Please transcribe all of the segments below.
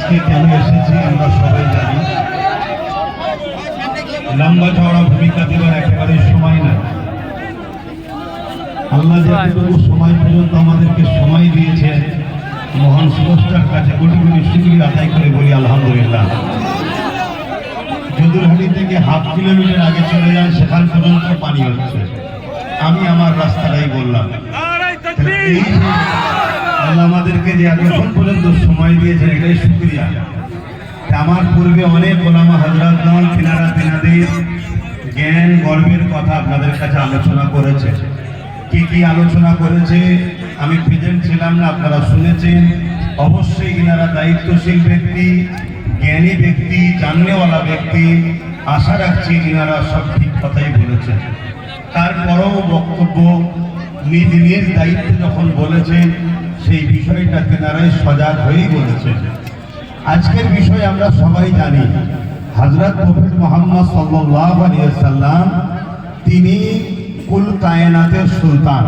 আজকে কেন এসেছি আমরা সবাই জানি। লম্বা চওড়া ভূমিকা দেওয়ার একেবারে সময় নাই। আল্লাহ যতটুকু সময় পর্যন্ত আমাদেরকে সময় দিয়েছে, মহান স্রষ্টার কাছে কোটি কোটি শুকরিয়া আদায় করে বলি আলহামদুলিল্লাহ। যদুরহাটি থেকে হাফ কিলোমিটার আগে চলে যায়, সেখান পর্যন্ত পানি হচ্ছে। আমি আমার রাস্তাটাই বললাম। আল্লাহ আমাদেরকে যে এতক্ষণ পর্যন্ত সময় দিয়েছেন, এটাই শুকরিয়া। আমার পূর্বে অনেক ওলামা হযরতগণ তিনারা তিনাদের জ্ঞান গর্বের কথা আপনাদের কাছে আলোচনা করেছে। কি কি আলোচনা করেছে আমি প্রেজেন্ট ছিলাম না, আপনারা শুনেছেন। অবশ্যই ইনারা দায়িত্বশীল ব্যক্তি, জ্ঞানী ব্যক্তি, জাননেওয়ালা ব্যক্তি। আশা রাখছি ইনারা সব ঠিক কথাই বলেছেন। তারপরেও বক্তব্য নিজ নিজ দায়িত্বে যখন বলেছেন, সেই বিষয়টা তেনারাই সজাগ হয়েই বলেছেন। আজকের বিষয় আমরা সবাই জানি, হযরত প্রফেট মুহাম্মদ সাল্লাল্লাহু আলাইহি ওয়াসাল্লাম তিনি কুল কায়নাতের সুলতান,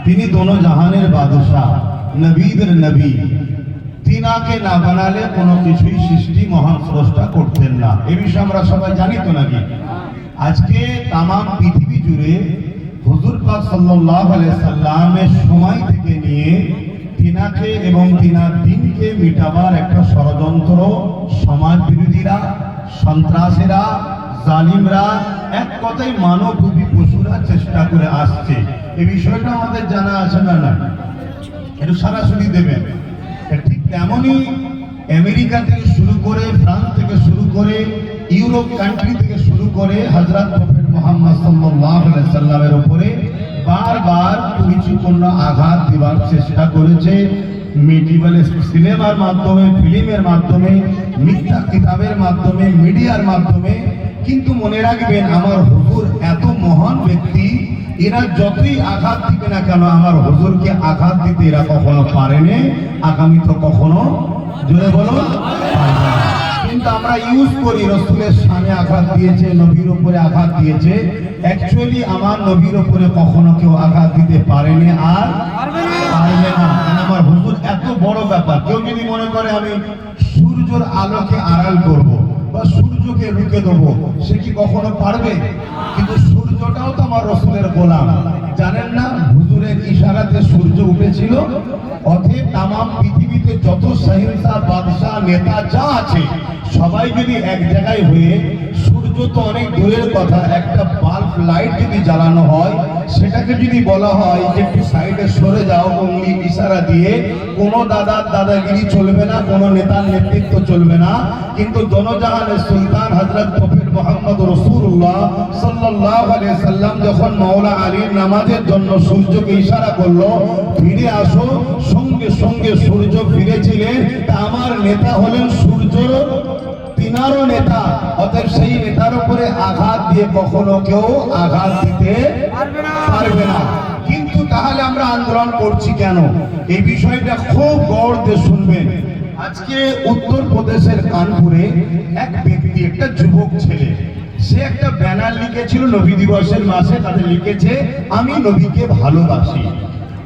তিনি দোনো জাহানের বাদশাহ, নবীদের নবী। তিনাকে না বানালে কোনো কিছুই সৃষ্টি মহান স্রষ্টা করতেন না। এই বিষয়ে আমরা সবাই জানি তো নাকি? আজকে তাম পৃথিবী জুড়ে হুজুর পাক সাল্লাল্লাহু আলাইহি সাল্লামের সময় থেকে নিয়ে তিনাকে এবং তিনার দিনকে মিটাবার একটা ষড়যন্ত্র সমাজ বিরোধীরা, সন্ত্রাসীরা, জালিমরা, এক কথায় মানবরূপী পশুরা চেষ্টা করে আসছে। এই বিষয়টা আমাদের জানা আছে না? না, একটু সরাসরি দেবেন। ঠিক তেমনই আমেরিকা থেকে শুরু করে, ফ্রান্স থেকে শুরু করে, ইউরোপ কান্ট্রি থেকে শুরু করে হযরত প্রফেট মুহাম্মদ সাল্লাল্লাহু আলাইহি সাল্লামের উপরে বারবার পরিচিপূর্ণ আঘাত দেওয়ার চেষ্টা করেছে। মেডিকেল সিনেমার মাধ্যমে, ফিল্মের মাধ্যমে, মিথ্যা কিতাবের মাধ্যমে, মিডিয়ার মাধ্যমে। কিন্তু মনে রাখবেন, আমার হুজুর এত মহান ব্যক্তি, এরা যতই আঘাত দিবে না কেন, আমার হুজুরকে আঘাত দিতে এরা কখনো পারেনি, আগামী তো কখনো, জোরে বলো, পারবে না। কিন্তু আমরা ইউজ করি, রাসূলের সামনে আঘাত দিয়েছে, নবীর উপরে আঘাত দিয়েছে। অ্যাকচুয়ালি আমার নবীর উপরে কখনো কেউ আঘাত দিতে পারেনি আর পারবে না। আমার হুজুর এত বড় ব্যাপার। কেউ যদি মনে করে আমি সূর্যের আলোকে আড়াল করব বা সূর্যকে রুখে দেবো, সে কি কখনো পারবে? কিন্তু সূর্যটাও তো আমার রাসূলের গোলাম। জানেন না, হুজুরের ইশারাতে সূর্য উঠেছিল। অতএব তামাম পৃথিবীতে যত শাহেনশাহ, বাদশাহ, নেতা যা আছে, সবাই যদি এক জায়গায় হয়ে, সূর্য তো অনেক দূরের কথা, একটা বাল্ব লাইট যদি জ্বালানো হয়, সেটাকে যদি বলা হয় যে একটু সাইডে সরে যাও অঙ্গুলি ইশারা দিয়ে, কোনো দাদাগিরি চলবে না, কোনো নেতার নেতৃত্ব চলবে না। কিন্তু জনজাহানের সুলতান হযরত প্রফেট মুহাম্মদ রাসূলুল্লাহ সাল্লাল্লাহু আলাইহি সাল্লাম যখন মাওলা আলীর নামাজের জন্য সূর্যকে ইশারা করলো, ফিরে আসো, সঙ্গে সঙ্গে সূর্য ফিরেছিলেন। তা আমার নেতা হলেন সূর্য, তিনারও নেতা। অতএব সেই নেতার উপরে আঘাত দিয়ে কখনো কেউ আঘাত দিতে পারবে না। কিন্তু তাহলে আমরা আন্দোলন করছি কেন? এই বিষয়টা খুব গৌর দিয়ে শুনবেন। আজকে উত্তরপ্রদেশের কানপুরে এক ব্যক্তি, একটা যুবক ছেলে, সে একটা ব্যানার লিখেছিল নবী দিবসের মাসে। তাদের লিখেছে, আমি নবীকে ভালোবাসি।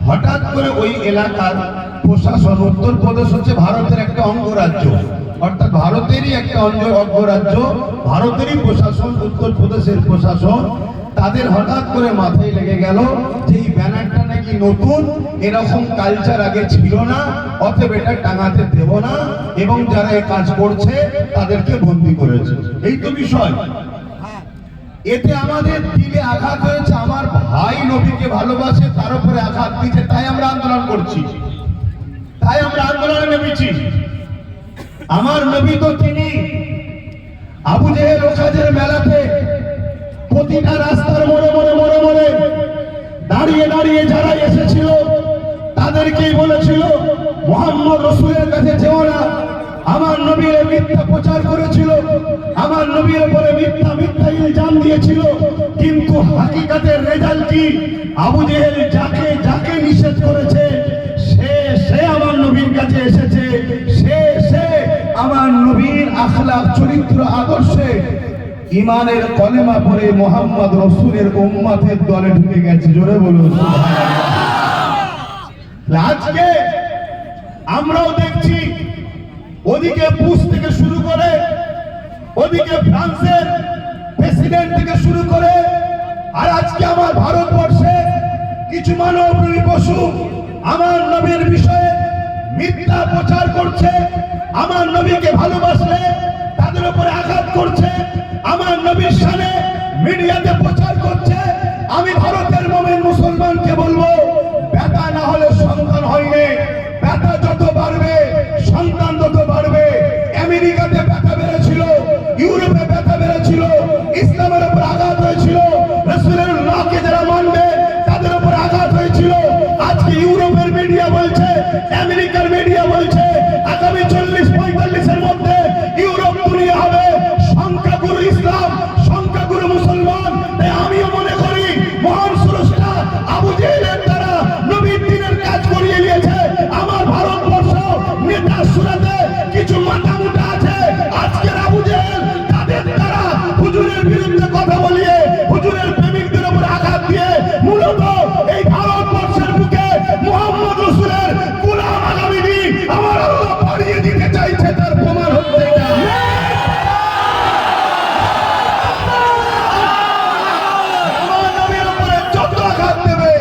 হঠাৎ করে ওই এলাকার প্রশাসন, উত্তরপ্রদেশ হচ্ছে ভারতের একটা অঙ্গরাজ্য, অর্থাৎ ভারতেরই একটা অঙ্গরাজ্য, ভারতেরই প্রশাসন, উত্তরপ্রদেশের প্রশাসন, তাদের হঠাৎ করে মাথায় লেগে গেল যে এই ব্যানারটা নাকি নতুন, এরকম কালচার আগে ছিল না, অতএব এটা টাঙাতে দেব না, এবং যারা এই কাজ করছে তাদেরকে বন্দী করেছে। এই তো বিষয়। এতে আমাদের দিলে আঘাত হয়েছে। আমার ভাই নবীকে ভালোবাসে, তার উপরে আঘাত দিচ্ছে, তাই আমরা আন্দোলন করছি, তাই আমরা আন্দোলনে নেমেছি। আমার নবী তো তিনি আবু জেহেল ওখাজের মেলাতে প্রতিটা রাস্তার মোড়ে মোড়ে মোড়ে মোড়ে দাঁড়িয়ে দাঁড়িয়ে যারা এসেছিল তাদেরকেই বলেছিল, মুহাম্মদ রাসূলের কাছে যেও না। আমার নবীর মিথ্যা প্রচার করেছিল, আমার নবীর উপরে মিথ্যা ইলজাম দিয়েছিল। কিন্তু হাকিকাতের রেজাল্ট কি? আবু জেহেল যাকে যাকে নিষেধ করেছে, সে আমার নবীর কাছে এসেছে, সে আমার নবীর আখলাক, চরিত্র, আদর্শে ইমানের কলেমা পড়ে মুহাম্মদ রাসূলের উম্মতের দলে ঢুকে গেছে। জোরে বলুন সুবহানাল্লাহ। আজকে আমরাও দেখছি ওদিকে ওদিকে ফ্রান্সের প্রেসিডেন্ট থেকে শুরু করে আর আজকে আমার ভারতবর্ষে কিছু মানবপ্রেমী পশু আমার নবীর বিষয়ে মিথ্যা প্রচার করছে, আমার নবীকে ভালোবাসলে তাদের উপরে আঘাত করছে, আমার নবীর শানে মিডিয়াতে প্রচার করছে। আমি ভারতের মুমিন মুসলমানকে বলবো, ব্যথা না হলে সন্তান হয়নি, ব্যথা যত বাড়বে সন্তান তত বাড়বে। আমেরিকাতে ব্যথা বেড়েছিল, ইউরোপে ব্যথা বেড়েছিল, ইসলামের উপর আঘাত হয়েছিল, রাসূলুল্লাহকে যারা মানবে তাদের উপর আঘাত হয়েছিল। আজকে ইউরোপের মিডিয়া বলছে, আমেরিকার মিডিয়া বলছে আগামী 40-45 মধ্যে ইউরোপ দুনিয়া হবে সংখ্যাগুরু ইসলাম, সংখ্যাগুরু মুসলমান। তাই আমিও মনে করি মহান স্রষ্টা আবু জেহেলের দ্বারা নবীর দ্বীনের কাজ করিয়ে নিয়েছে। আমার ভারতবর্ষ নেতা সুরাতে কিছু মাথা মুটা আছে, আজকের আবু জেহেল তাদের দ্বারা হুজুরের বিরুদ্ধে কথা বলিয়ে হুজুরের প্রেমিকদের উপর আঘাত দিয়ে মূলত এই ভারতবর্ষের বুকে মুহাম্মদ রাসূলের গোলাম আগামী দিন আমার আল্লাহ বাড়িয়ে দিতে চাইছে, তার প্রমাণ হচ্ছে এটা। আমার নবীর উপরে যত আঘাত দেবে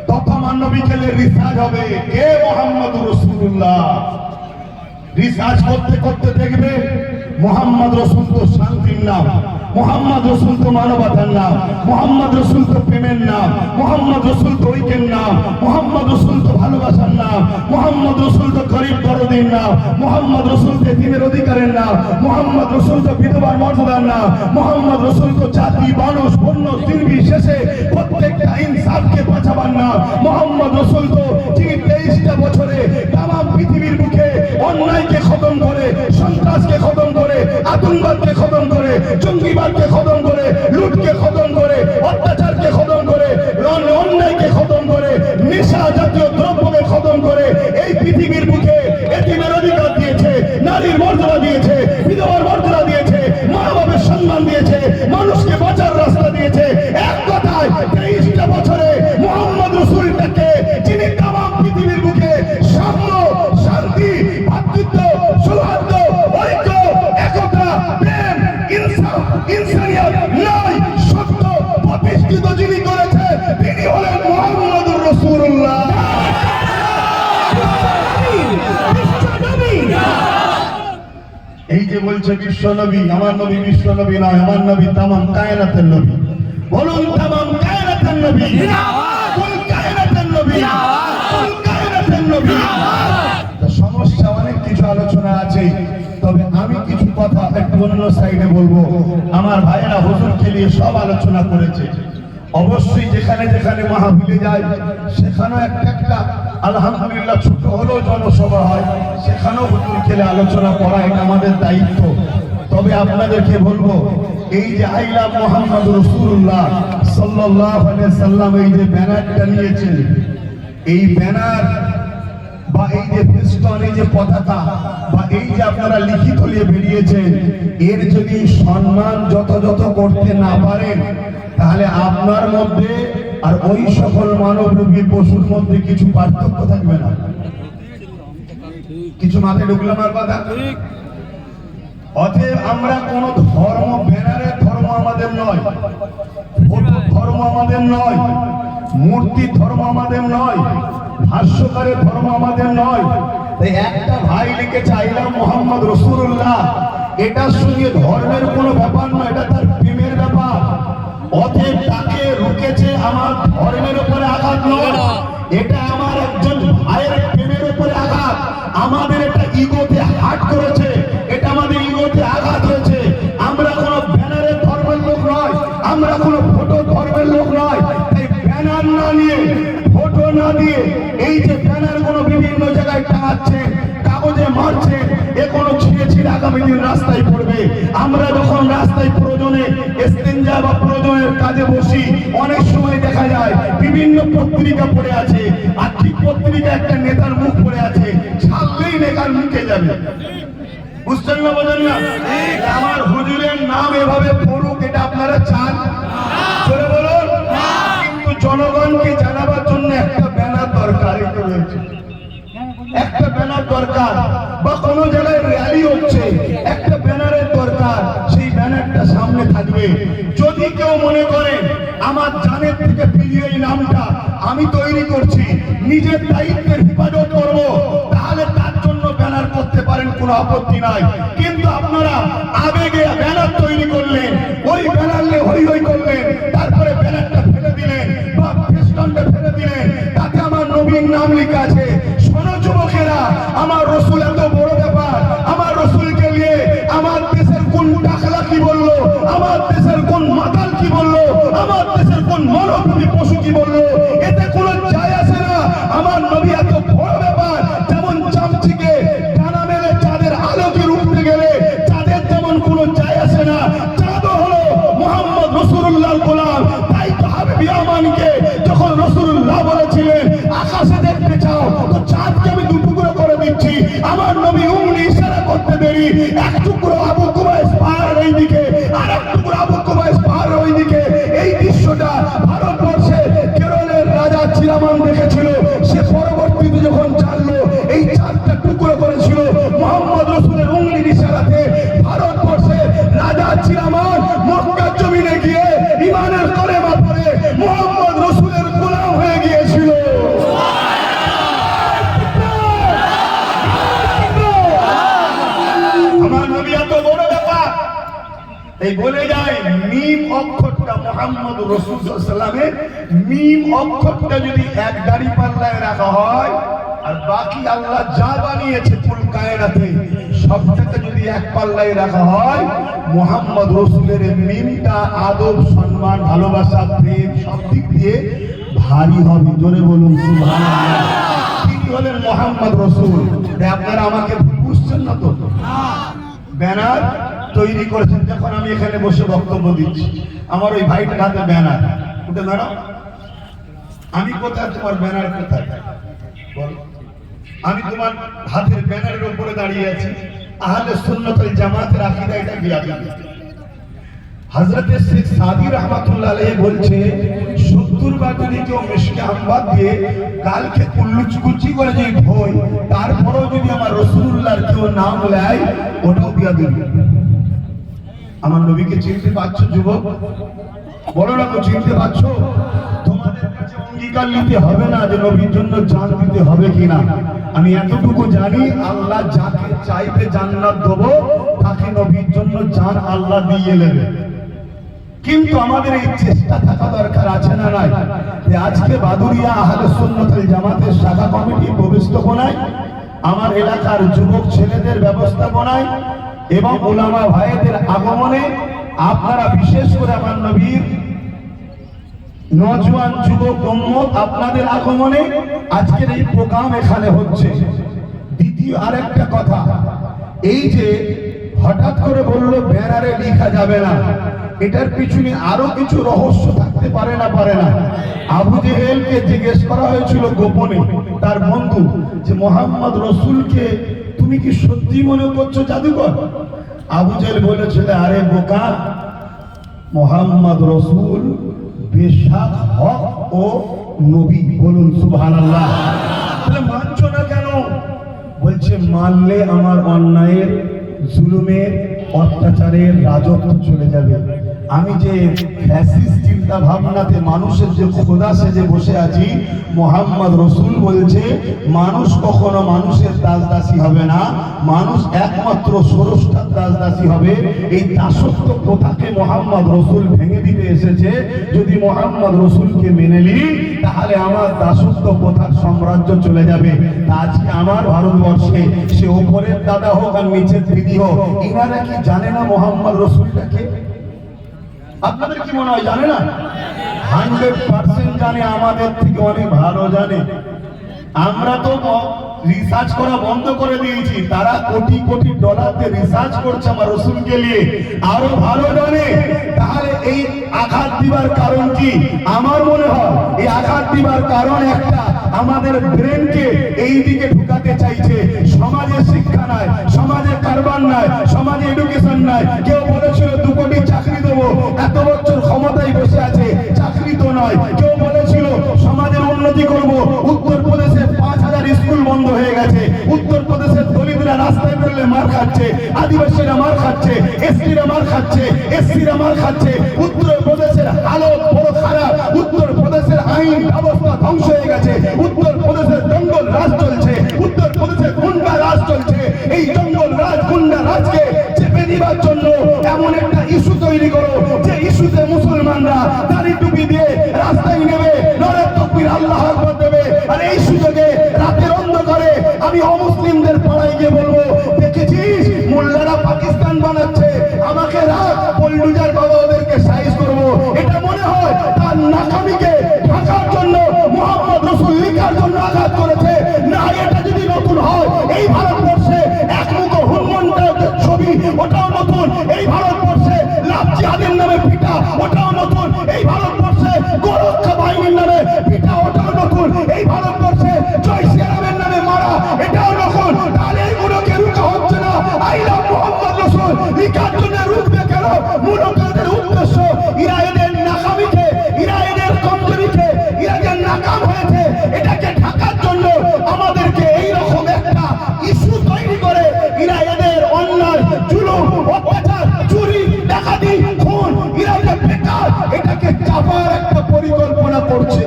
তত আমার নবী খেলে রিসার্চ হবে কে মুহাম্মদ রাসূলুল্লাহ। রিসার্চ করতে করতে দেখবে মুহাম্মদ রাসূল তো শান্তির নাম, মুহাম্মদ রাসূল তো মানবতার নাম, মুহাম্মদ রাসূল তো প্রেমের নাম, মুহাম্মদ রাসূল তো ঐক্যের নাম, মুহাম্মদ রাসূল তো ভালোবাসার নাম, মুহাম্মদ রাসূল তো গরীব দরদীর নাম, মুহাম্মদ রাসূল তো এতিমের অধিকারের নাম, মুহাম্মদ রাসূল তো বিধবার মর্যাদার নাম, মুহাম্মদ রাসূল তো জাতি মানুষ বন্য নির্বিশেষে প্রত্যেকটা ইনসাফকে বাঁচাবার নাম, মুহাম্মদ রাসূল তো যিনি 23টা বছরে তামাম পৃথিবীর বুকে অন্যায়কে খতম করে, সন্ত্রাসকে খতম করে, আতঙ্কবাদকে খতম করে, জঙ্গিবাদকে খতম করে, লুটকে খতম করে, অত্যাচারকে খতম করে, অন্যায়কে খতম করে, নেশা জাতীয় দ্রব্যকে খতম করে এই পৃথিবীর বুকে এতিমের অধিকার দিয়েছে, নারীর মর্যাদা দিয়েছে, বিধবার মর্যাদা দিয়েছে, মা বাবার সম্মান দিয়েছে, মানুষকে বাঁচার রাস্তা দিয়েছে। এক কথায় 23টা বছরে মুহাম্মদ রাসূলকে যিনি তামাম পৃথিবীর বুকে সাম্য, শান্তি, ভ্রাতৃত্ব, সৌহার্দ্য, ঐক্য, একতা, প্রেম, ইনসাফ, ইনসানিয়ত, ন্যায়, সত্য প্রতিষ্ঠিত যিনি করেছে তিনি হলেন মুহাম্মদুর রাসূলুল্লাহ। এই যে বলছে বিশ্ব নবী, আমার নবী বিশ্ব নবী নয়, আমার নবী তামাম কায়নাতের নবী। বলুন তামাম কায়নাতের নবী, কোন কায়নাতের নবী, কোন কায়নাতের নবী। সমস্যা অনেক কিছু আলোচনা আছে, তবে আমি কিছু কথা একটু অন্য সাইডে বলবো। আমার ভাইয়েরা হুজুরকে নিয়ে সব আলোচনা করেছে, অবশ্যই যেখানে যেখানে মাহফিলে যায় সেখানেও একটা আলহামদুলিল্লাহ ছোট হলেও জনসভা হয়, সেখানেও হুজুর খেলে আলোচনা করা এটা আমাদের দায়িত্ব। তবে আপনাদেরকে বলবো, এই যে আই লাভ মুহাম্মদ রাসূলুল্লাহ সাল্লাল্লাহু আলাইহি সাল্লাম এই যে ব্যানারটা নিয়েছেন, এই ব্যানার বা এই যে ফেস্টন, এই যে পতাকা বা এই যে আপনারা লিখিত নিয়ে বেরিয়েছেন, এর যদি সম্মান যথাযথ করতে না পারেন তাহলে আপনার মধ্যে আর ওই সকল মানবরূপী পশুর মধ্যে কিছু পার্থক্য থাকবে না। কিছু মাথায় ঢুকলো আমার কথা? অতএব আমরা কোন ধর্ম, ব্যানারের ধর্ম আমাদের নয়, ধর্ম আমাদের নয়, মূর্তির ধর্ম আমাদের নয়, ভাষ্যকারের ধর্ম আমাদের নয়। তাই একটা ভাই লিখেছে আই লাভ মুহাম্মদ রাসূলুল্লাহ, এটার সঙ্গে ধর্মের কোনো ব্যাপার নয়, এটা তার প্রেমের ব্যাপার। অতএব তাকে রুকেছে আমার ধর্মের উপরে আঘাত নয়, এটা আমার একজন ভাইয়ের প্রেমের উপরে আঘাত। আমাদের এটা ইগোতে হার্ট করেছে, এটা আমাদের ইগোতে আঘাত হয়েছে। আমরা কোনো ব্যানারের ধর্মের লোক নয়, আমরা কোনো ফটো ধর্মের লোক নয়। তাই ব্যানার না নিয়ে, ফটো না দিয়ে, এই যে ব্যানার কোনো বিভিন্ন জায়গায় টাঙাচ্ছে, কাগজে মারছে, এ কোনো ছিঁড়ে ছিঁড়ে আগামী দিন রাস্তায় পড়বে। আমরা যখন রাস্তায় প্রয়োজনে ইস্তেঞ্জা বা প্রয়োজনের কাজে বসি, অনেক সময় দেখা যায় বিভিন্ন পত্রিকা পড়ে আছে, আর্থিক পত্রিকা একটা নেতার মুখ পড়ে আছে, ছাড়লেই নেতার মুখে যাবে। বুঝছেন না, বোঝেন না? আমার হুজুরের নাম এভাবে পড়ুক, এটা আপনারা চান? চলে বলুন। কিন্তু জনগণকে জানাবার জন্য একটা ব্যানার দরকার, এটা রয়েছে, একটা ব্যানার দরকার। বা কোনো জায়গায় র্যালি হচ্ছে, একটা ব্যানারের দরকার। থাকবে। যদি কেউ মনে করেন আমার জানের থেকে প্রিয় এই নামটা আমি তৈরি করছি, নিজের দায়িত্বের হেফাজত করব, তাহলে তার জন্য ব্যানার করতে পারেন, কোনো আপত্তি নাই। কিন্তু আপনারা আবেগে ব্যানার তৈরি করলেন, ওই ব্যানার নিয়ে হই হই করলেন, তারপরে ব্যানারটা ফেলে দিলেন বা ফেস্টনটা ফেলে দিলেন, তাতে আমার নবীর নাম লেখা আছে। শোনো যুবকেরা, আমার রসুল এত বড় ব্যাপার, আমার রসুলকে নিয়ে আমার দেশের কোন টাকলা কি বললো, আমার দেশের কোন মাতাল কি বললো, আমার দেশের কোন মানবী পশু কি বললো, এতে কোনো যায় আসে না। আমার নবী এত বড় ব্যাপার, যেমন চামচিকে ডানা মেলে চাঁদের আলোকে উঠতে গেলে চাঁদের যেমন কোনো যায় আসে না, চাঁদ হলো মোহাম্মদ রাসূলুল্লাহর গোলাম। তাই তো হাবিবি আমানকে যখন রাসূলুল্লাহ বলেছিলেন আকাশে দেখতে চাও তো চাঁদকে আমি দুটুকরো করে দিচ্ছি, আমার নবী উংলি ইশারা করতে দেরি, এক টুকরো আবু কুবাইস পাহাড়ের এই দিকে আর এক টুকরো আবু কুবাইস পাহাড়ের ওই দিকে। এই দৃশ্যটা ভারতবর্ষে কেরলের রাজা চিরামান দেখেছিল। সে পরবর্তীতে যখন জানলো এই চাঁদটা টুকরো করেছিল মোহাম্মদ রাসূলের উংলির ইশারাতে, ভারতবর্ষে রাজা চিরামান মক্কার জমিনে গিয়ে ঈমানের কলেমা পড়ে মোহাম্মদ রাসূলের গোলাম হয়ে গিয়েছিল। আমার নবী এত বড় ব্যাপার, এই বলে যায় মিম অক্ষরটা মোহাম্মদ রাসূল সাল্লাল্লাহু আলাইহি ওয়াসাল্লামের মিম অক্ষরটা যদি এক দাড়ি পাল্লায় রাখা হয় আর বাকি আল্লাহ যা বানিয়েছে কুল কায়নাতে সবটাকে যদি এক পাল্লায় রাখা হয়, মোহাম্মদ রাসূলের মিমটা আদব সম্মান ভালোবাসা প্রেম সব দিক দিয়ে ভারী হবে। জোরে বলুন সুবহানাল্লাহ। তিনি হলেন মোহাম্মদ রাসূল। আপনারা আমাকে বুঝছেন না তো? ব্যানার তৈরি করেছেন, যখন আমি এখানে বসে বক্তব্য দিচ্ছি আমার ওই ভাইটার হাতে ব্যানার, উঠে দাঁড়াও। আমি কোথায়, তোমার ব্যানার কোথায় বল? আমি তোমার হাতের ব্যানারের উপরে দাঁড়িয়ে আছি। আহলে সুন্নাত ওয়াল জামাতের আকীদা এটা বিরাজমান। হযরত শেখ সাদি রাহমাতুল্লাহ আলাইহি বলছে 70 বার যদি কেউ মিশকে আমবাদ দিয়ে কালকে কুল্লুচকুচি করে যে ভয়, তারপরেও যদি আমার রাসূলুল্লাহর কেউ নাম নেয় ওটাও বিয়াদবি। আমার নবীকে চিনতে পারছো যুবক? বলো না তো, চিনতে পারছো? তোমাদের কাছে অঙ্গীকার নিতে হবে না যে নবীর জন্য জান দিতে হবে কিনা। আমি এতটুকু জানি, আল্লাহ যাকে চাইবে জান্নাত দেবো, তাকে নবীর জন্য জান আল্লাহ দিয়ে নেবে। কিন্তু আমাদের এই চেষ্টা থাকা দরকার আছে না নাই? যে আজকে বাদুরিয়া আহলে সুন্নাত ওয়াল জামাতের শাখা কমিটি ব্যবস্থাপনায়, আমার এলাকার যুবক ছেলেদের ব্যবস্থাপনায় এবং উলামা ভাইদের আগমনে, আপনারা বিশেষ করে আমার নবীর নওজোয়ান যুবক উম্মত আপনাদের আগমনে আজকের এই প্রোগ্রাম এখানে হচ্ছে। দ্বিতীয় আরেকটা কথা, এই যে হঠাৎ করে বললো ব্যানারে লেখা যাবে না, এটার পিছনে আরো কিছু রহস্য থাকতে পারে না আবু জেহেলকে জিজ্ঞেস করা হয়েছিল গোপনে, তার বন্ধু, যে মোহাম্মদ রাসূলকে তুমি কি সত্যি মনে করছো জাদুকর? আবু জেহেল বলেছিল, আরে বোকা, মোহাম্মদ রাসূল বেশক হক ও নবী। বলুন সুবহানাল্লাহ। তাহলে মানছো না কেন? বলছে মানলে আমার অন্যায়ের, জুলুমের, অত্যাচারের রাজত্ব চলে যাবে। আমি যে ফ্যাসিস্ট চিন্তা ভাবনাতে মানুষের যে খোদা সেজে বসে আছি, মোহাম্মদ রাসূল বলছে মানুষ কখনো মানুষের দাসদাসী হবে না, মানুষ একমাত্র স্রষ্টার দাসদাসী হবে। এই দাসত্ব প্রথাকে মোহাম্মদ রাসূল ভেঙে দিতে এসেছে। যদি মোহাম্মদ রাসূলকে মেনে নিই তাহলে আমার দাসত্ব প্রথার সাম্রাজ্য চলে যাবে। আজকে আমার ভারতবর্ষে সে উপরের দাদা হোক আর নিচের দিদি হোক, এনারা কি জানে না মোহাম্মদ রাসূলটাকে? আপনাদের কি মনে হয় জানে না? 100% জানে, আমাদের থেকে অনেক ভালো জানে। আমরা তো রিসার্চ করা বন্ধ করে দিয়েছি, তারা কোটি কোটি ডলারতে রিসার্চ করছে আমার রাসূলকে নিয়ে, আরো ভালো জানে। তাহলে এই আঘাত দিবার কারণ কি? আমার মনে হয় এই আঘাত দিবার কারণ একটা, আমাদের ব্রেনকে এই দিকে ঢুকাতে চাইছে। সমাজে শিক্ষা নাই, সমাজে কারবার নাই, সমাজে এডুকেশন নাই। কেউ বলেছিল 2 কোটি চাকরি দেবো, এত বছর ক্ষমতায় বসে আছে, চাকরি তো নয়। কেউ বলেছিল সমাজের উন্নতি করব, উত্তরপ্রদেশে 5000 স্কুল বন্ধ হয়ে গেছে, উত্তরপ্রদেশের দলিতরা রাস্তায় বেরোলে মার খাচ্ছে, আদিবাসীরা মার খাচ্ছে। এসটিরা মার খাচ্ছে, এসসিরা মার খাচ্ছে। উত্তরপ্রদেশের হালত বড় খারাপ। উত্তরপ্রদেশের আইন ব্যবস্থা ধ্বংস হয়ে গেছে। উত্তরপ্রদেশের জঙ্গল রাজ চলছে, উত্তরপ্রদেশের গুন্ডা রাজ চলছে। এই জঙ্গল রাজ গুন্ডা রাজকে চেপে দিবার জন্য এমন একটা ইস্যু তৈরি করো যে ইস্যুতে মুসলমানরা দাড়ি টুপি দিয়ে রাস্তায় নেবে, নারে তাকবীর, আল্লাহু আকবার দেবে। আর এই সুযোগে রাতের অন্ধকারে আমি অমুসলিমদের পাড়ায় গিয়ে বলবো, দেখেছিস মোল্লারা পাকিস্তান বানাচ্ছে, আমাকে রাখ, পল্টুজার বাবা ওদেরকে সাইজ করবো। এটা মনে হয় তার নাকামিকে ঢাকার জন্য মুহাম্মদ রাসূল লিখার জন্য আঘাত করেছে। না, এটা যদি নতুন হয়, এই ভারতবর্ষে একমুখ হনুমানটার ছবি, ওটাও নতুন। এই ভারতবর্ষে লাভ জিহাদের নামে পিটা, ওটাও নতুন। এই ভারতবর্ষে গোরক্ষা বাহিনীর নামে পিটা, ওটাও নতুন। এই ভারতবর্ষে জয় শ্রীরামের নামে মারা, এটাও নতুন। তাহলে এগুলোকে রুখা হচ্ছে না। আই লাভ মুহাম্মদ রাসূল লিখার জন্য রুখবে কেন? মূলত এদের উদ্দেশ্য, এরা এদের নাকামিকে, এরা এদের কমজোরিকে, এরা যে নাকাম হয়েছে, এটাকে ঢাকার জন্য আমাদেরকে এইরকম একটা ইস্যু তৈরি করে এরা এদের অন্যায়, জুলুম, অত্যাচার, চুরি, ডাকাতি, খুন, এরা যে বেকার, এটাকে চাপার একটা পরিকল্পনা করছে।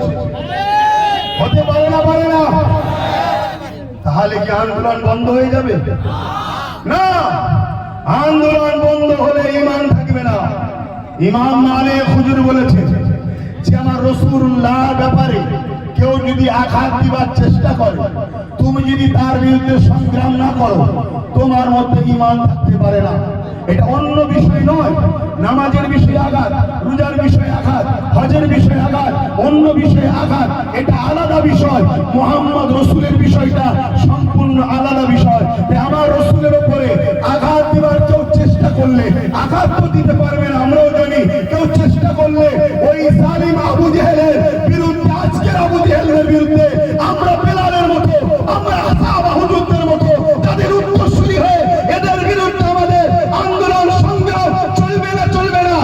হতে পারে না, পারে না? তাহলে কি আন্দোলন বন্ধ হয়ে যাবে? না, আন্দোলন বন্ধ হলে ঈমান থাকবে না। ইমাম মালিক হুজুর বলেছে যে আমার রাসূলুল্লাহর ব্যাপারে কেউ যদি আঘাত দিবার চেষ্টা করে, তুমি যদি তার বিরুদ্ধে সংগ্রাম না করো, তোমার মধ্যে ঈমান থাকতে পারে না। এটা অন্য বিষয় নয়। নামাজের বিষয়ে আঘাত, রোজার বিষয়ে আঘাত, হজের বিষয়ে আঘাত, অন্য বিষয়ে আঘাত, এটা আলাদা বিষয়। মুহাম্মদ রাসূলের বিষয়টা সম্পূর্ণ আলাদা বিষয়। তাই আমার রাসূলের উপরে আঘাত দিবার কেউ চেষ্টা করলে, আঘাত তো দিতে পারবে না, আমরাও জানি। কেউ চেষ্টা করলে ওই জালিম আবু জেহেলের বিরুদ্ধে, আজকের আবু জেহেলের বিরুদ্ধে আমরা বেলালের মতো, আমরা সাহাবা হুজুরদের মতো তাদের উত্তরসূরি হয়ে এদের বিরুদ্ধে আমাদের আন্দোলন সংগ্রাম চলবে না, চলবে না।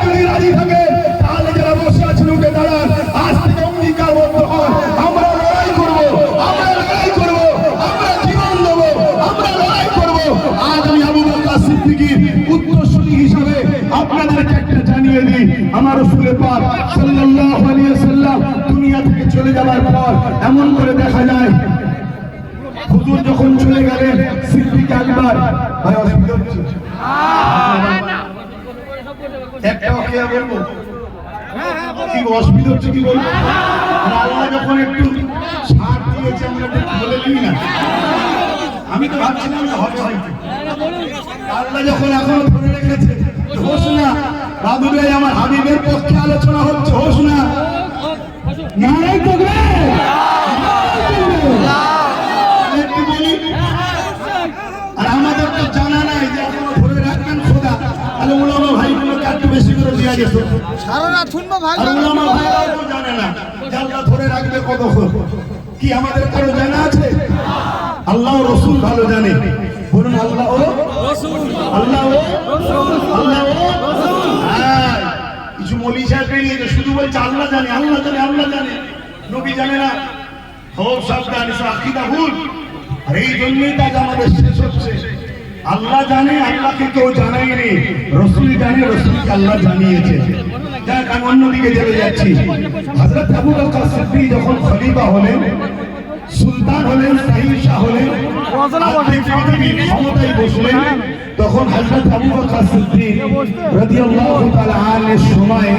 যদি রাজি থাকে তাহলে যারা বসে আছেন উঠে দাঁড়ান, আজ থেকে অঙ্গীকারবদ্ধ হন, আমরা লড়াই করবো, আমরা লড়াই করবো, আমরা জীবন দেবো, আমরা লড়াই করবো। আজ আমি আবু বকর সিদ্দিকীর উত্তরসূরি হিসাবে আপনাদেরকে একটা জানিয়ে দিই, আমার রাসূল পাক সাল্লাল্লাহু আলাইহি ওয়াসাল্লাম দুনিয়া থেকে চলে যাওয়ার পর এমন করে দেখা যায়, হুজুর যখন চলে গেলেন, সিদ্দিক আকবর, ভাই অসুবিধা হচ্ছে একটা ওকে বলবো, কি অসুবিধা হচ্ছে কি বলবো? আল্লাহ যখন একটু ছাড় দিয়েছে, আমরা বলে নিই না। আমি তো ভাবছিলাম না হবে হয়তো, আল্লাহ যখন এখনো ধরে রেখেছে, হোস না বাবু ভাই, আমার হাবিবের পক্ষে আলোচনা হচ্ছে, হোস না। নারাই তাকবীর, আর আমাদের তো জানা নাই যে এখনো ধরে রাখবেন খোদা। তাহলে উলামা ভাইগুলোকে একটু বেশি করে দেওয়া যেত। সারা রাত শুনবো ভাই, আর উলামা ভাইরাও তো জানে না যে আল্লাহ ধরে রাখবে কতক্ষণ। কি আমাদের কারো জানা আছে? আল্লাহ রাসূল ভালো জানে। বলুন আল্লাহ ও রাসূল, আল্লাহ ও রাসূল, আল্লাহ ও রাসূল। হ্যাঁ, কিছু মৌলভী সাহেব বেরিয়ে তো শুধু বলছে আল্লাহ জানে, আল্লাহ জানে, আল্লাহ জানে, নবী জানে না। সব সাবধান, আকীদা ভুল। আর এই জন্যই তাজ আমাদের শেষ হচ্ছে। আল্লাহ জানে, আল্লাহকে কেউ জানায়নি, রাসূল জানে, রাসূলকে আল্লাহ জানিয়েছে। যাক, আমি অন্যদিকে চলে যাচ্ছি। হযরত আবু বকর সিদ্দিক যখন খলিফা হলেন, সুলতান হলেন, শাহ হলেন, ক্ষমতায় বসলেন, তখন হযরত আবু বকর সিদ্দিক রাদিয়াল্লাহু তাআলা আনহুর সময়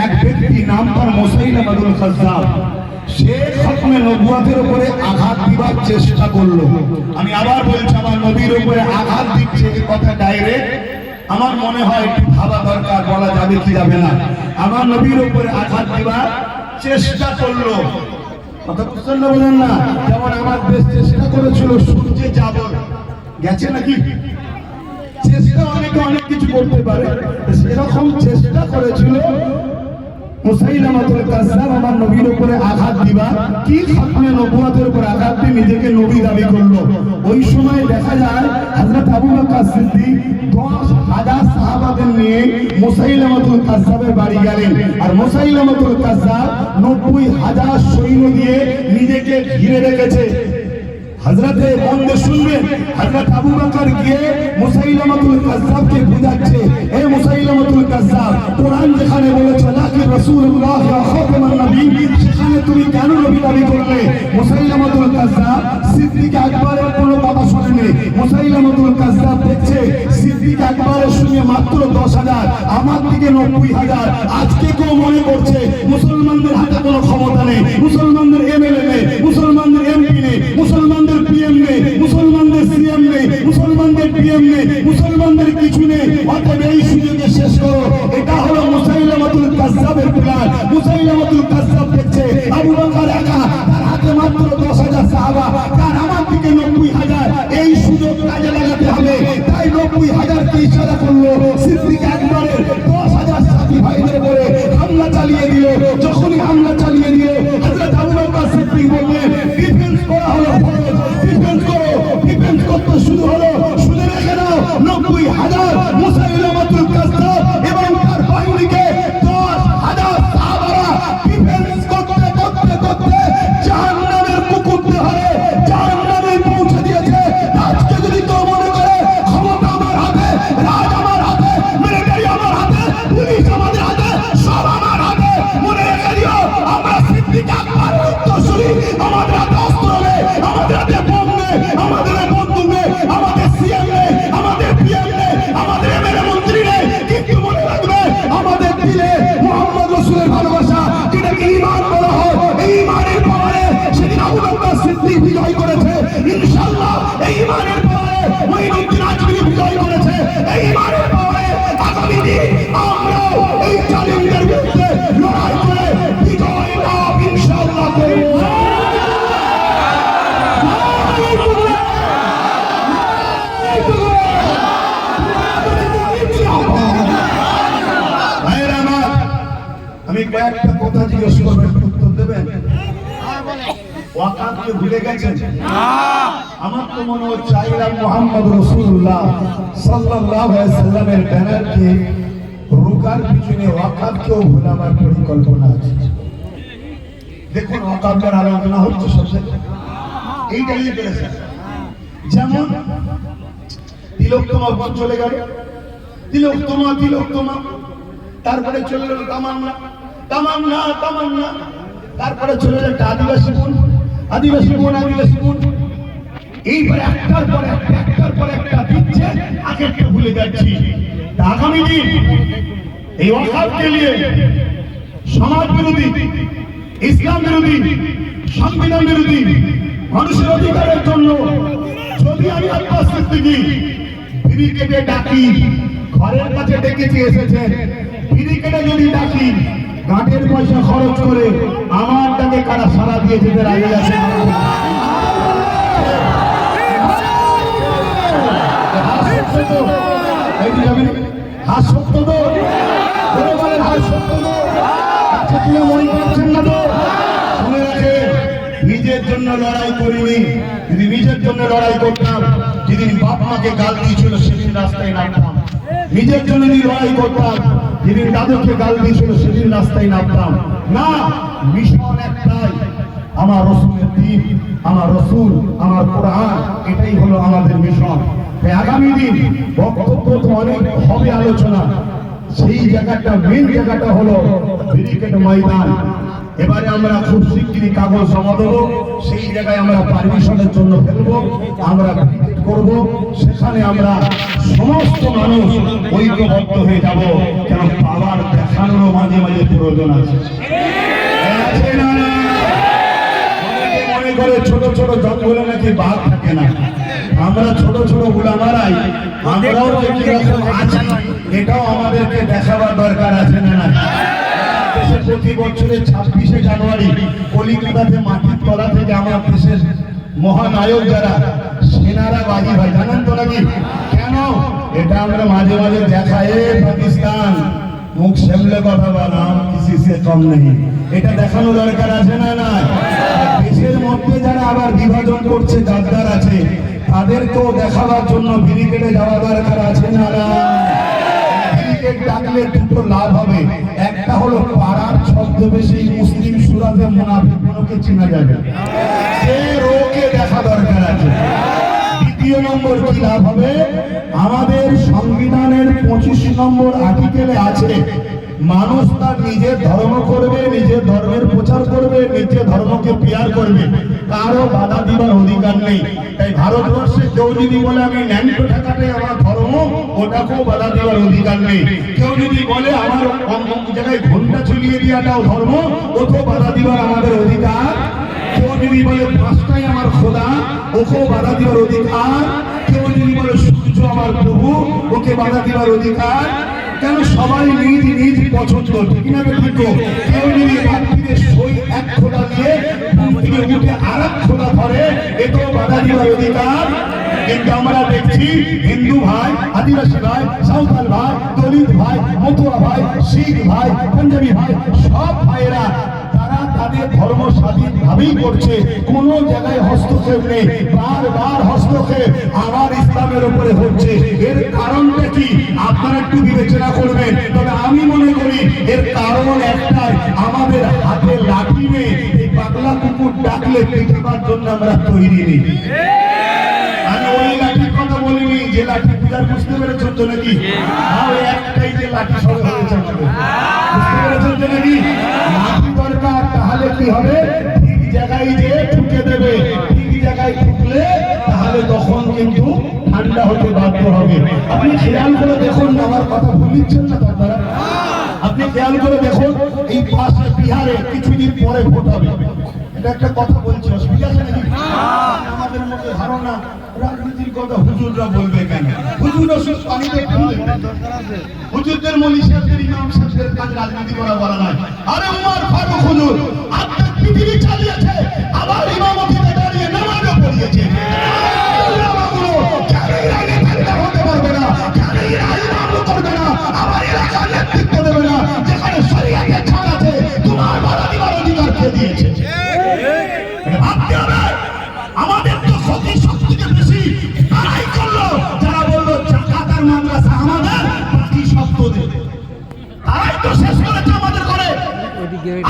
এক ব্যক্তি, নাম তার মুসাইলামাতুল কাজ্জাব, সে খতমে নবুয়তের উপরে আঘাত দিবার চেষ্টা করলো। আমি আবার বলছি, আমার নবীর উপরে আঘাত দিচ্ছে, এই কথা ডাইরেক্ট আমার মনে হয় একটু ভাবা দরকার, বলা যাবে কি যাবে না। আমার নবীর উপরে আঘাত দিবার চেষ্টা করলো, কথা বুঝছেন না? বলেন না, যেমন আমার দেশ চেষ্টা করেছিল সূর্যে যাব, গেছে নাকি? চেষ্টা অনেকে অনেক কিছু করতে পারে, সেরকম চেষ্টা করেছিল মুসাইলামাতুল কাজ্জাব আমার নবীর উপরে আঘাত দিবা, কি খতমে নবুয়তের উপর আঘাত দিয়ে নিজেকে নবী দাবি করলো। ওই সময় দেখা যায় হযরত আবু বকর সিদ্দিক 10,000 সাহাবাদের নিয়ে মুসাইলামাতুল কাজ্জাবের বাড়ি গেলেন। আর মুসাইলামাতুল কাজ্জাব 90,000 সৈন্য দিয়ে নিজেকে ঘিরে রেখেছে। হযরতে বন্দে শুনবেন, হযরত আবু বকর গিয়ে মুসাইলামাতুল কাজ্জাবকে বুঝাচ্ছে, হে মুসাইলামাতুল কাজ্জাব, কোরআন যেখানে বলেছে লাকি রাসূলুল্লাহ ওয়া খাতামান নবী, সেখানে তুমি কেন নবী দাবি করলে? মুসাইলামাতুল কাজ্জাব সিদ্দিক আকবরের কোনো কথা শোনেনি। মুসাইলামাতুল কাজ্জাব দেখছে সিদ্দিক আকবরের সঙ্গে মাত্র 10,000, আমার দিকে 90,000। আজকে কেউ মনে করছে মুসলমানদের হাতে কোনো ক্ষমতা নেই, মুসলমানদের এমএলএ নেই, মুসলমানদের এমপি নেই, মুসলমানদের পিএম নেই, মুসলমানদের সিএম নেই, মুসলমানদের পিএম নেই, মুসলমানদের কিছু নেই। অতএব এই সুযোগে শেষ করো। এটা হলো মুসাইলামাতুল কাজ্জাবের প্ল্যান। মুসাইলামাতুল কাজ্জাব দেখছে আবু বকর একা, তার হাতে মাত্র 10,000 সাহাবা, তার আমার দিকে 90,000। এই সুযোগ কাজে লাগাতে হবে। তাই 90,000 কে ইশারা করলো, সিদ্দিক আকবরের 10,000 সাথী ভাইদের উপরে হামলা চালিয়ে দিল। যখনই হামলা চালিয়ে দিল, হযরত আবু বকর সিদ্দিক বললেন, ডিফেন্স করা হলো ফরজ, ডিফেন্স করো। ডিফেন্স করতে শুরু হলো। শুনে রেখে দাও, 90,000 মুসাইলামাতুল কাজ্জাব এবং তার বাহিনীকে 10,000 সাহাবারা ডিফেন্স করতে করতে করতে জাহান্নামের কুকুরতে হলে জাহান্নামে পৌঁছে দিয়েছে। আজকে যদি কেউ মনে করে ক্ষমতা আমার হাতে, রাজ আমার হাতে, মিলিটারি আমার হাতে, পুলিশ আমাদের হাতে, সব আমার হাতে, মনে রেখে দিও, আমরা সিদ্দিক আকবরের উত্তরসূরি। আমাদের হাতে অস্ত্র নেই, আমাদের হাতে বোম নেই, আমাদের হাতে বন্দুক নেই, আমাদের সিএম নেই, আমাদের পিএম নেই, আমাদের এমএলএ মন্ত্রী নেই। কিন্তু মনে রাখবে, আমাদের দিলে মুহাম্মদ রাসূলের ভালোবাসা, যেটাকে ঈমান বলা হয়। এই ঈমানের পাওয়ারে সেদিন আবু বকর সিদ্দিক বিজয় করেছে। ইনশাআল্লাহ এই ঈমানের পাওয়ারে মুঈনুদ্দিন আজমিরি বিজয় করেছে। এই ঈমানের পাওয়ারে আগামী দিন আমরা এই জালিমদের বিরুদ্ধে লড়াই করে বিজয় লাভ ইনশাআল্লাহ করব। ভাইয়েরা আমার, আমি কয়েকটা কথা জিজ্ঞেস করবো, একটু উত্তর দেবেন? ওয়াকাফকে ভুলে গেছেন? আমার তো মনে হচ্ছে আইলাম মুহাম্মদ রাসূলুল্লাহ সাল্লাল্লাহু আলাইহি সাল্লামের ব্যানারকে রুকার পিছনে ওয়াকাফকেও ভুলাবার পরিকল্পনা আছে। দেখুন ওয়াকাফের আলোচনা হচ্ছে সবচেয়ে এইটা নিয়ে করেছে। যেমন তিলোত্তমা বন চলে গেল, তিলোত্তমা তিলোত্তমা, তারপরে চলে গেল তামান্না তামান্না তামান্না, তারপরে চলে গেল আদিবাসী বোন আদিবাসী বোন আদিবাসী বোন। এইবারে একটার পর একটা একটার পর একটা দিচ্ছে, আগেরটা ভুলে যাচ্ছি। আগামী দিন এই ওয়াকাফকে নিয়ে সমাজ বিরোধী, ইসলাম বিরোধী, সংবিধান বিরোধী, মানুষের অধিকারের জন্য যদি আমি আব্বাস সিদ্দিকী বিড়ি কেটে ডাকি, ঘরের কাছে ডেকেছি এসেছে, বিড়ি কেটে যদি ডাকি, গাঁটের পয়সা খরচ করে আমার ডাকে কারা সারা দিয়ে যেতে রাজি আছে? হাস সত্য তো, হাস সত্য তো, আচ্ছা তুমি মনে করছেন না তো? শুনে রাখে, নিজের জন্য লড়াই করিনি। যদি নিজের জন্য লড়াই করতাম, যেদিন বাপ মাকে গাল দিয়েছিল সেদিন রাস্তায় নামতাম। নিজের জন্য যদি লড়াই করতাম, যেদিন দাদুকে গাল দিয়েছিল সেদিন রাস্তায় নামতাম না। মিশন একটাই, আমার রসুলের দিন, আমার রসুল, আমার কোরআন, এটাই হলো আমাদের মিশন। আগামী দিন বক্তব্য তো অনেক হবে, আলোচনা। সেই জায়গাটা, মেন জায়গাটা হলো ব্যারিকেড ময়দান। এবারে আমরা খুব শিগগিরই কাগজ জমা দেবো, সেই জায়গায় আমরা পারমিশনের জন্য ফেলবো, আমরা ব্যারিকেড করব। সেখানে আমরা সমস্ত মানুষ ঐক্যবদ্ধ হয়ে যাব। কেন পাওয়ার দেখানোর মাঝে মাঝে প্রয়োজন আছে, আছে না? মনে করে ছোট ছোট জঙ্গলে নাকি বাঘ থাকে না। আমরা ছোট ছোট উলামারাই আমরাও যে কিরকম আছি, এটাও আমাদেরকে দেখাবার দরকার আছে না? প্রতি বছরের 26শে জানুয়ারি কলিকাতাতে মাটির তলা থেকে আমার দেশের মহানায়ক যারা সেনারা বাজি ভাই, জানেন তো নাকি? কেন? এটা আমরা মাঝে মাঝে দেখাই, পাকিস্তান মুখ সামলে কথা বলাম, কিসি সে কম নেই। এটা দেখানো দরকার আছে না? না, দেশের মধ্যে যারা আবার বিভাজন করছে, গাদ্দার আছে, তাদেরকেও দেখাবার জন্য ব্যারিকেডে যাওয়া দরকার আছে না? ব্যারিকেড ডাকলে দুটো লাভ হবে, একটা হলো পাড়ার ছদ্মবেশী মুসলিম সুরাতে মুনাফিকগুলোকে চেনা যাবে, ওকে দেখা দরকার আছে। দ্বিতীয় নম্বর কি লাভ হবে, আমাদের সংবিধানের 25 নম্বর আর্টিকেলে আছে মানুষ তার নিজের ধর্ম করবে, নিজের ধর্মের প্রচার করবে, নিজের ধর্মকে পিয়ার করবে, কারো বাধা দিবার অধিকার নেই। তাই ভারতবর্ষে কেউ যদি বলে আমি ন্যাংটো ঠেকাতে আমার ধর্ম, ওটাকেও বাধা দেওয়ার অধিকার নেই। কেউ যদি বলে আমার অমুক জায়গায় ঘন্টা ঝুলিয়ে দেওয়াটাও ধর্ম, ওকেও বাধা দিবার আমাদের অধিকার। কেউ যদি বলে পাঁচটাই আমার খোদা, ওকেও বাধা দেওয়ার অধিকার। কেউ যদি বলে সূর্য আমার প্রভু, ওকে বাধা দেওয়ার অধিকার। কেন সবাই নিজ নিজ পছন্দ, ঠিক না ঠিক? কেউ যদি রাত্রিরে সই এক খোদা দিয়ে উঠে উঠে আর এক খোদা ধরে, এটাও বাধা দেওয়ার অধিকার। কিন্তু আমরা দেখছি হিন্দু ভাই, আদিবাসী ভাই, সাঁওতাল ভাই, দলিত ভাই, মতুয়া ভাই, শিখ ভাই, পাঞ্জাবি ভাই, সব ভাইয়েরা তারা তাদের ধর্ম স্বাধীনভাবেই করছে, কোন জায়গায় হস্তক্ষেপ নেই। বারবার হস্তক্ষেপ আবার ইসলামের উপরে হচ্ছে। এর কারণটা কি আপনারা একটু বিবেচনা করবেন। তবে আমি মনে করি এর কারণ একটাই, আমাদের হাতে লাঠি নেই। এই পাগলা কুকুর ডাকলে পেটাবার জন্য আমরা তৈরি নেই। আমি ওই লাঠির কথা বলিনি যে লাঠি পূজার, বুঝতে পেরেছেন তো নাকি? ওই একটাই যে লাঠি সব হয়েছে আমাদের, বুঝতে পেরেছেন তো নাকি? লাঠি দরকার, তাহলে কি হবে, ঠিক জায়গায় যে ঠুকে দেবে, ঠিক জায়গায় ঠুকলে তাহলে তখন কিন্তু ঠান্ডা হতে বাধ্য হবে। আপনি খেয়াল করে দেখুন, আমার কথা ভুলিচ্ছেন না আপনারা? আপনি খেয়াল করে দেখুন, এই পাশে বিহারে কিছুদিন পরে ভোট হবে। এটা একটা কথা বলছি, অসুবিধা আছে নাকি? আমাদের মধ্যে ধারণা রাজনীতির কথা হুজুররা বলবে কেন? হুজুর ওষুধ পানিতে হুজুরদের মনীষীদের ইমাম সাহেবদের কাজ রাজনীতি করা বলা নয়। আরে উমর ফারুক হুজুর আপনার পৃথিবী চালিয়েছে, আবার ইমামতিতে দাঁড়িয়ে নামাজও পড়িয়েছে। আমার এলাকার নেতৃত্ব দেবে না, যেখানে শরীয়তের ছাড় আছে, তোমার বাধা দিবার অধিকার কে দিয়েছে? ভাবতে হবে। আমাদের তো ক্ষতি সবথেকে বেশি তারাই করলো যারা বললো কাতার মাদ্রাসা আমাদের, বাকি সব তোদের। তারাই তো শেষ করেছে আমাদের করে।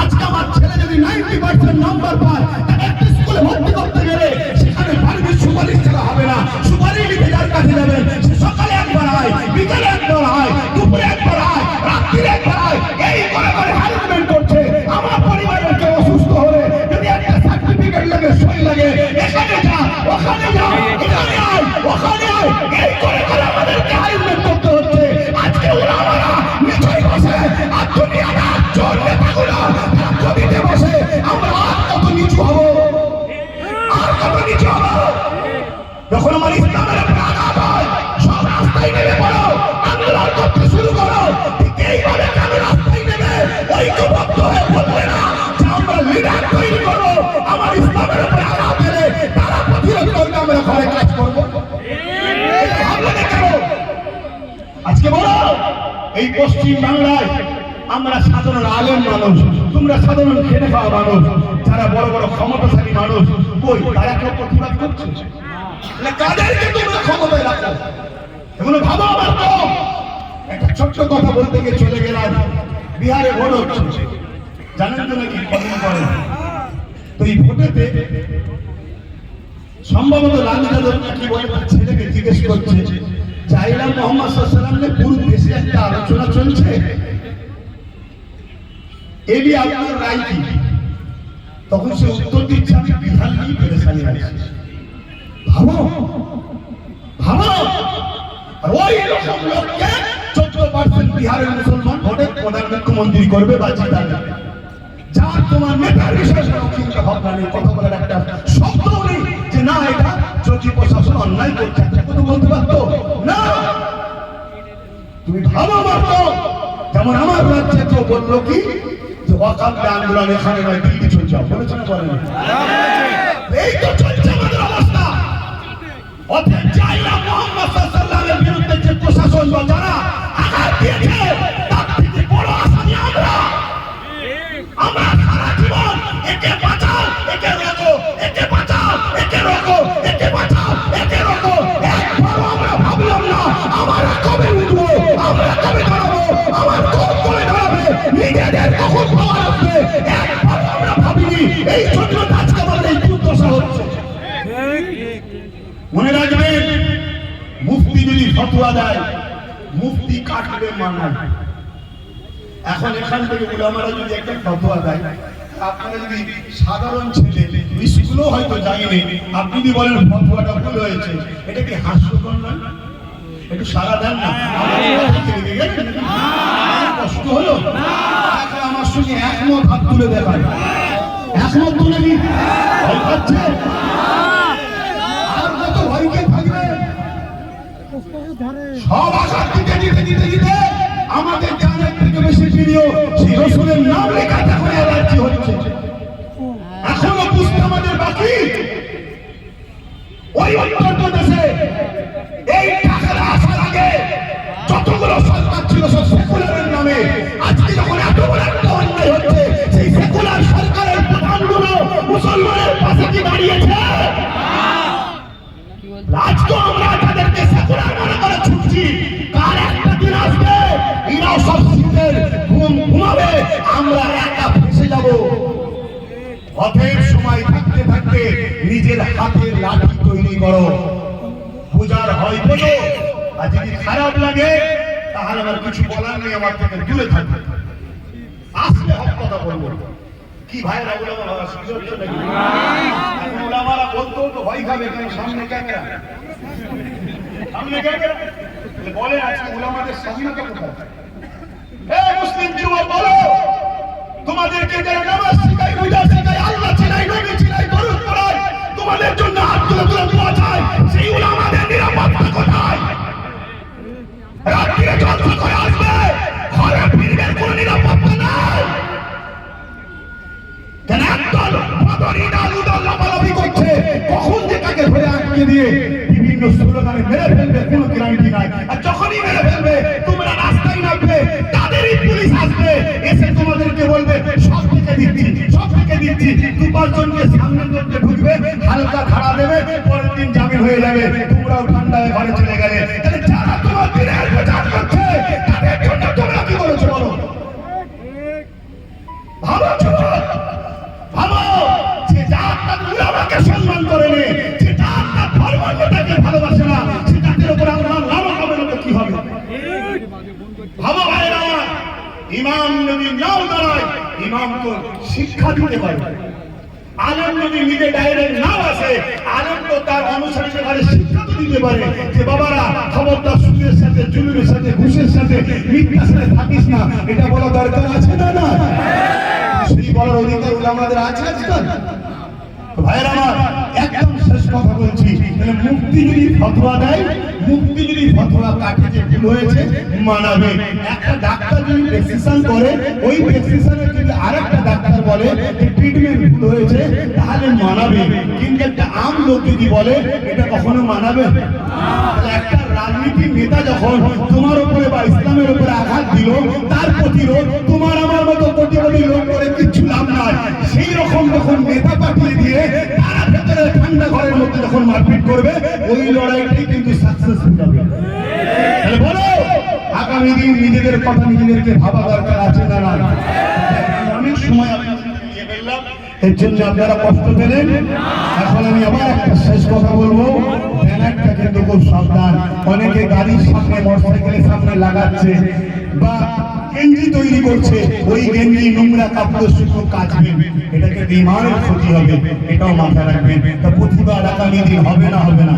আজকে আমার ছেলে যদি 90% নাম্বার পায়, একটা স্কুলে ভর্তি করতে গেলে সেখানে পারমিট সুপারিশ ছাড়া হবে না। সুপারিশ লিখে যার কাছে যাবেন, সে সকালে একবার হয়, বিকালে একবার হয়, দুপুরে একবার হয়, রাত্রিরে একবার হয়, এই করে করে হ্যারাসমেন্ট করছে। আমার পরিবারের কেউ অসুস্থ হলে যদি একটা সার্টিফিকেট লাগে, সই লাগে, এখানে যা, ওখানে যা, এখানে আয়, ওখানে আয়, এই করে করে আমাদেরকে হ্যারাসমেন্ট করতে হচ্ছে। আজকে ওরা আমরা নিচয় বসে আর দুনিয়াটা চোর নেতাগুলো তারা গদিতে বসে, আমরা আর কত নিচু হবো, আর কত নিচু হবো। যখন আমার ইসলামের উপর আঘাত হয়, সব রাস্তায় নেমে পড়ো, আন্দোলন করতে শুরু করো। ঠিক এইভাবে কেন রাস্তায় নেমে ঐক্যবদ্ধ হয়ে বলবে না যে আমরা লিডার তৈরি করবো? আমার ইসলামের উপর আঘাত এলে তারা প্রতিরোধ করবে, আমরা ঘরে কাজ করবো। ভাবলে না কেন? আজকে বলো, এই পশ্চিম বাংলায় আমরা সাধারণ আলেম মানুষ, তোমরা সাধারণ খেটে খাওয়া মানুষ, যারা বড় বড় ক্ষমতাশালী মানুষ, কই তারা কেউ প্রতিবাদ করছে? কাদেরকে তোমরা ক্ষমতায় রাখো? এগুলো ভাবো। আমার তো একটা ছোট্ট কথা বলতে গিয়ে চলে গেলাম। বিহারে ভোট হচ্ছে, জানেন তো নাকি? কদিন পরে তো এই ভোটেতে সম্ভবত লালু যাদব নাকি বলে তার ছেলেকে জিজ্ঞেস করছে, চাইলাম মোহাম্মদ সাল্লাল্লাহু আলাইহি ওয়াসাল্লামের পুরো দেশে একটা আলোচনা চলছে, এই আপনার রায় কি? তখন সে উত্তর দিচ্ছে, আমি বিধান নিয়ে পেরেশানি আছি। ভাবো ভাবো, আর ওই রকম লোককে 14% বিহারের মুসলমান ভোটে প্রধান মুখ্যমন্ত্রী করবে বা জিতাবে। যার তোমার নেতার বিষয়ে চিন্তা ভাবনা নেই, কথা বলার একটা শব্দ নেই যে না এটা চলতি প্রশাসন অন্যায় করছে, কথা বলতে পারতো না। তুমি ভাবো মারতো, যেমন আমার রাজ্যে কেউ বললো কি যে ওয়াকাফ আন্দোলন এখানে নয়, দিল্লি চলছে, বলেছে না বলেন? এই তো চলছে আমাদের অবস্থা। অতএব চাইলাম মুহাম্মদ সাল্লাল্লাহু আলাইহি ওয়াসাল্লামের বিরুদ্ধে যে প্রশাসন বা যারা আঘাত দিয়েছে, তার থেকে বড় আসামি আমরা। আমরা সারা জীবন একে বাঁচাও, একে রোকো, একে বাঁচাও, একে রোকো, একে বাঁচাও, একে রোকো, এই জন্য আজকে আমাদের এই দুর্দশা হচ্ছে। মনে রাখবেন, মুফতি যদি ফতোয়া দেয়, মুফতি কাটবে মানায়। এখন এখান থেকে উলামারা যদি একটা ফতোয়া দেয়, আপনারা যদি সাধারণ ছেলে স্কুলও হয়তো যায়নি, আপনি যদি বলেন ফতোয়াটা ভুল হয়েছে, এটা কি হাস্যকর নয়? একটু সারা দেন না, কষ্ট হলো। এখন আমার সঙ্গে একমত হাত তুলে দেখায়, একমত তুলে নি, ভয় পাচ্ছে? আর কত ভয়কে থাকবে? সব আঘাত দিতে দিতে দিতে দিতে আমাদের জানের থেকে বেশি প্রিয় সেই রসুলের নাম লেখাতে করে অ্যালার্জি হচ্ছে। এখনো বুঝতে আমাদের বাকি। ওই উত্তরপ্রদেশে এই টাকাটা আসার আগে যতগুলো সরকার ছিল সব সেকুলারের নামে, আজকে যখন এত বড় একটা অন্যায় হচ্ছে, সেই সেকুলার সরকারের প্রধানগুলো মুসলমানের পাশে কি দাঁড়িয়েছে? আজকে আমরা তাদেরকে সেকুলার মনে করে ছুটছি। কার একটা দিন আসবে এরাও সব শীতের ঘুম ঘুমাবে, আমরা একা ফেসে যাব। অতএব সময় থাকতে থাকতে নিজের হাতের লাঠি তৈরি করো। পূজার হয় বলো, আর যদি খারাপ লাগে তাহলে আমার কিছু বলার নেই, আমার থেকে দূরে থাকবে। আসলে হক কথা বলবো। কি ভাইরা উলামা বাবা সুযোগ নাকি? এখন উলামারা বলতো তো ভয় খাবে, কেন? সামনে ক্যামেরা, সামনে ক্যামেরা বলে। আজকে উলামাদের স্বাধীনতা কোথায়? মুসলিম যুবক বলো, তোমাদেরকে যারা নামাজ শিখায়, রোজা শিখায়, আল্লাহ চিনাই, নবী চিনাই, দরুদ পড়ায়, তোমাদের জন্য হাত তুলে তুলে দোয়া চায়, সেই উলামাদের নিরাপত্তা কোথায়? রাত্রিরে জলসা করে আসবে, ঘরে ফিরবে, কোনো নিরাপত্তা নাই। কেন একদল বদরি দালুদল লাফালাফি করছে, কখন যে তাকে ধরে আটকে দিয়ে বিভিন্ন স্লোগানে মেরে ফেলবে, কোনো গ্যারান্টি নাই। আর যখনই মেরে ফেলবে, তোমরা রাস্তায় নামবে, তাদেরই পুলিশ আসবে, এসে তোমাদেরকে বলবে সব থেকে দিচ্ছি, সব থেকে দিচ্ছি। 2-5 জনকে সামনে করতে ঢুকবে, হালকা খাড়া দেবে, পরের দিন জামিন হয়ে যাবে, তোমরাও ঠান্ডায় ঘরে চলে গেলে। তাহলে যারা তোমার দিনের প্রচার করছে, তাদের জন্য তোমরা কি বলেছো বলো? ভালো যুবক, ভালো, যে জাত তার উলামাকে সম্মান করে নে, যে জাত তার ধর্মটাকে ভালোবাসে না, সে জাতির উপর আল্লাহর লানত হবে না তো কি হবে? ভালো ভাইরা, ইমাম যদি নাও দাঁড়ায়, ইমাম তো শিক্ষা দিতে পারে। আলেম যদি নিজে ডাইরেক্ট নাও আসে, আলেম তো তার অনুসারীদের ঘরে শিক্ষা তো দিতে পারে যে বাবারা খবরদার সুদের সাথে, জুলুমের সাথে, ঘুষের সাথে, মিথ্যার সাথে থাকিস না। এটা বলা দরকার আছে না? না, সেই বলার অধিকার আমাদের আছে আজকাল? ভাইয়ের আমার, একদম শেষ কথা বলছি, তাহলে মুফতি যদি ফতোয়া দেয়, মুফতি যদি ফতোয়া কাটে যে ভুল হয়েছে, মানাবে। একটা ডাক্তার যদি প্রেসক্রিপশন করে, ওই প্রেসক্রিপশনের যদি আরেকটা ডাক্তার বলে যে ট্রিটমেন্ট ভুল হয়েছে, তাহলে মানাবে। কিন্তু একটা আম লোক যদি বলে, এটা কখনো মানাবে? একটা রাজনীতির নেতা যখন তোমার উপরে বা ইসলামের উপরে আঘাত দিল, তার প্রতিরোধ তোমার আমার মতো কোটি কোটি লোক করে কিচ্ছু লাভ নাই। সেই রকম যখন নেতা পাঠিয়ে দিয়ে তারা ভেতরে ঠান্ডা ঘরের মধ্যে যখন মারপিট করবে, ওই লড়াইটাই কিন্তু সাকসেসফুল হবে। তাহলে বলো, আগামী দিন নিজেদের কথা নিজেদেরকে ভাবা দরকার আছে না? না, অনেক সময় আপনাদের নিয়ে ফেললাম, এর জন্য আপনারা কষ্ট পেলেন। এখন আমি আবার একটা শেষ কথা বলবো, ব্যানারটা কিন্তু খুব সাবধান। অনেকে গাড়ির সামনে, মোটরসাইকেলের সামনে লাগাচ্ছে বা গেঞ্জি তৈরি করছে, ওই গেঞ্জি নোংরা কাপড় শুধু কাচবেন, এটা কিন্তু ইমানের ক্ষতি হবে, এটাও মাথায় রাখবেন। তা প্রতিবাদ আগামী দিন হবে না? হবে না?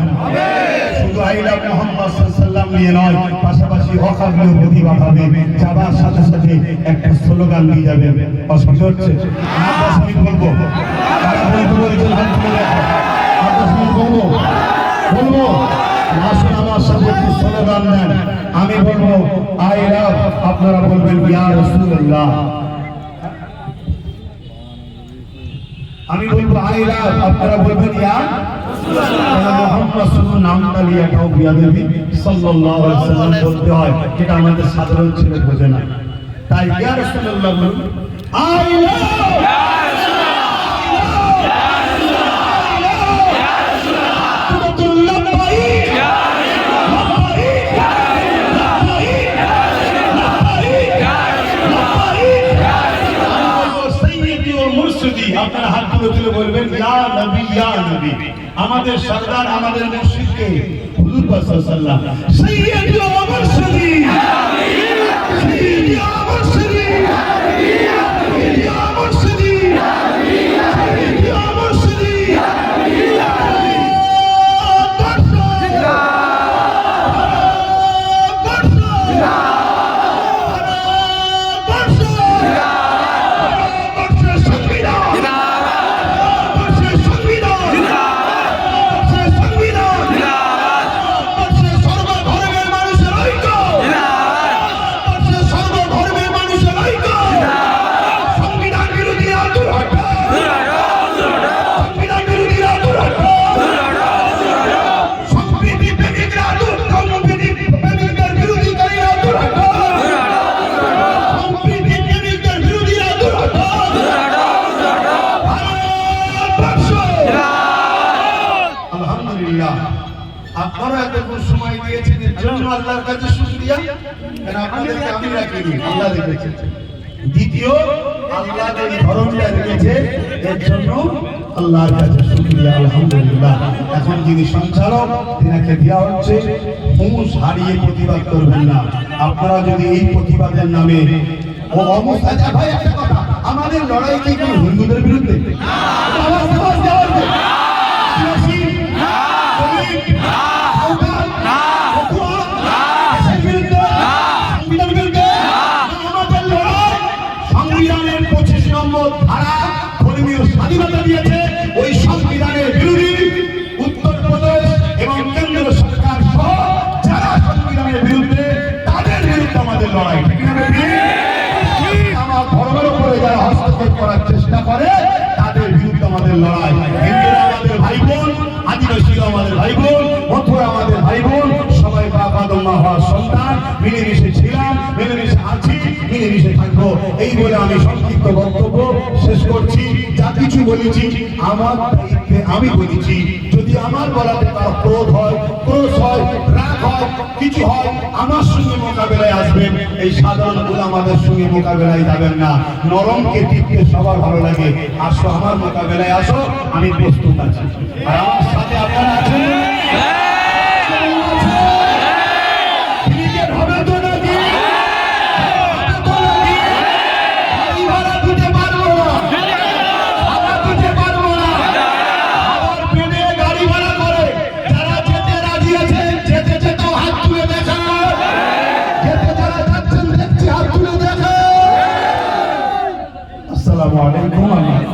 শুধু আইলা মুহাম্মদ সাল্লাল্লাহু আলাইহি ওয়াসাল্লাম নিয়ে নয়, পাশাপাশি ওয়াকাফের প্রতিবাদ হবে। যাবার সাথে সাথে একটা স্লোগান দিয়ে যাবে। অসুবিধা হচ্ছে? 10 মিনিট বলবো, কারা বলতে বলছেন হাত তুলে রাখো। 10 মিনিট বলবো, আসুন আমার সাথে একটু স্লোগান দেন। আমি বলবো আই লাভ, আপনারা বলবেন ইয়া রাসূলুল্লাহ। আমি বলবো আই লাভ, আপনারা বলবেন ইয়া রাসূলুল্লাহ। মুহাম্মদ শুধু নামটা লিয়াটাও বিয়াদবি, সাল্লাল্লাহু আলাইহি ওয়াসাল্লাম বলতে হয়, যেটা আমাদের সাধারণ ছেলে বোঝে না। তাই ইয়া রাসূলুল্লাহ বলুন, আই লাভ আপনারা হাত তুলে তুলে বলবেন ইয়া নবী ইয়া নবী। আমাদের সরদার আমাদের মুর্শিদকে হুজুর পাক সাল্লাল্লাহু আলাইহি ওয়াসাল্লাম সাইয়্যিদুল মুরসালিন সাইয়্যিদুল মুরসালিন ইয়া মুরসালিন ইয়া মুরসালিন আপনারা এতক্ষণ সময় দিয়েছেন এর জন্য আল্লাহর কাছে শুকরিয়া। কারণ আপনাদেরকে আমি রাখিনি, আল্লাহ রেখেছে। দ্বিতীয়, আল্লাহ যে ধরনটা রেখেছে এর জন্য আল্লাহর কাছে শুকরিয়া, আলহামদুলিল্লাহ। এখন যিনি সঞ্চালক তিনাকে দেওয়া হচ্ছে, হুঁশ হারিয়ে প্রতিবাদ করবেন না। আপনারা যদি এই প্রতিবাদের নামে ও অবস্থা ভাই একটা কথা, আমাদের লড়াই কি কোনো হিন্দুদের বিরুদ্ধে? স্বাধীনতা দিয়েছে ওই সংবিধানের বিরোধী উত্তরপ্রদেশ এবং কেন্দ্র সরকার সহ যারা সংবিধানের বিরুদ্ধে, তাদের বিরুদ্ধে আমাদের লড়াই। আমার ধর্মের উপরে যারা হস্তক্ষেপ করার চেষ্টা করে তাদের বিরুদ্ধে আমাদের লড়াই। হিন্দুরা আমাদের ভাই বোন, আদিবাসীরা আমাদের ভাই বোন, মথুরা আমাদের ভাই বোন, সবাই বাবা মা হওয়ার সন্তান, মিলেমিশে ছিলাম, মিলেমিশে আছি, মিলেমিশে থাকবো। এই বলে আমি সংক্ষিপ্ত বক্তব্য শেষ করছি। যা কিছু বলেছি আমার দায়িত্বে আমি বলেছি। যদি আমার বলাতে তার ক্রোধ হয়, ক্রোধ হয়, রাগ হয়, কিছু হয়, আমার সঙ্গে মোকাবেলায় আসবেন। এই সাধারণ গোলামাদের সঙ্গে মোকাবেলায় যাবেন না। নরমকে টিপতে সবার ভালো লাগে। আসো আমার মোকাবেলায় আসো, আমি প্রস্তুত আছি। আর আমার সাথে আপনারা আছেন। আসসালামু আলাইকুম।